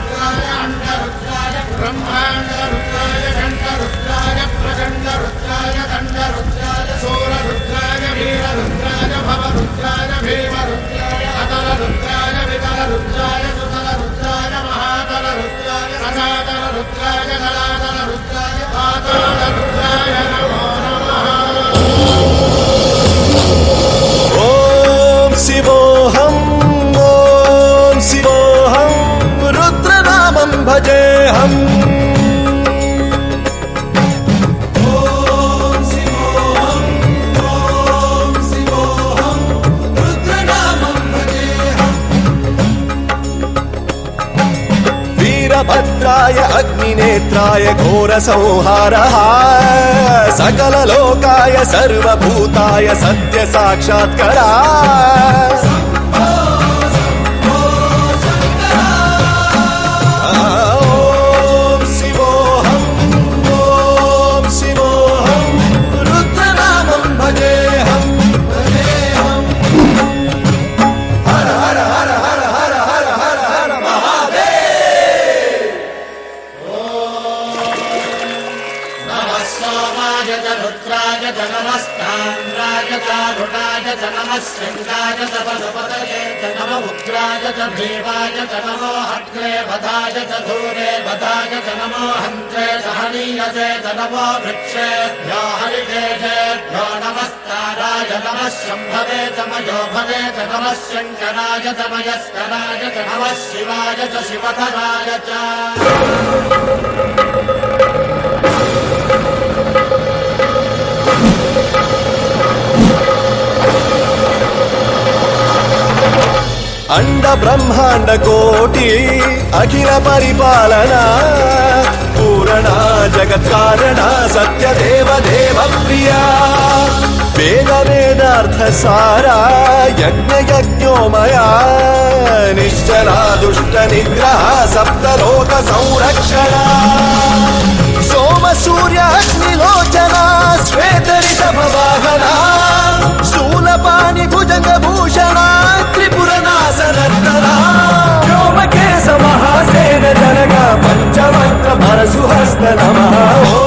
रुद्राय अंडरुद्राय ब्रह्मांडरुद्राय खंडरुद्राय प्रचंडरुद्राय दंडरुद्राय सूररुद्राय वीररुद्राय भवरुद्राय भीमरुद्राय अतलरुद्राय वितलरुद्राय सुतलरुद्राय महातलरुद्राय सनातनरुद्राय जलातलरुद्राय पातालरुद्राय नमो नमः। ओम शिवोऽहम् ओम शिवोऽहम् रुद्रनामं भजेऽहम्। वीरभद्राय अग्निनेत्राय घोरसंहारः सकललोकाय सर्वभूताय सत्यसाक्षात्करा। ओम शिवोऽहम् ओम शिवोऽहम् रुद्रनामं भजेऽहम्। हर हर हर हर हर हर हर हर महादेव। नमः सोमाय च रुद्राय च नमस्ताम्राय च रुणाय च नमः शृङ्गाय च पशुपतये च नमः उग्राय च भीमाय च नमो अग्रे वधाय च धूरे वधाय च नमो हन्त्रे च हनीयसे च नमो वृक्षेभ्यो हरिकेशेभ्यो नमस्ताराय नमः शम्भवे च मयोभवे च नमः शङ्कराय च मयस्कराय च नमः शिवाय च शिवधराय च। अंड ब्रह्मांड कोटि अखिल परिपालना पूरणा जगत् कारणा सत्य देव देव प्रिया। वेद वेदार्थ सारा यज्ञ यज्ञोमया निश्चला दुष्ट निग्रह सप्तलोक संरक्षणा। सोम सूर्य अग्निलोचना श्वेतऋषभ वाहना शूलपाणि भुजंग भूषणा त्रिपुरनाशनर्तना। व्योमकेश महासेन जनक पंचवक्त्र परशुहस्त नमः।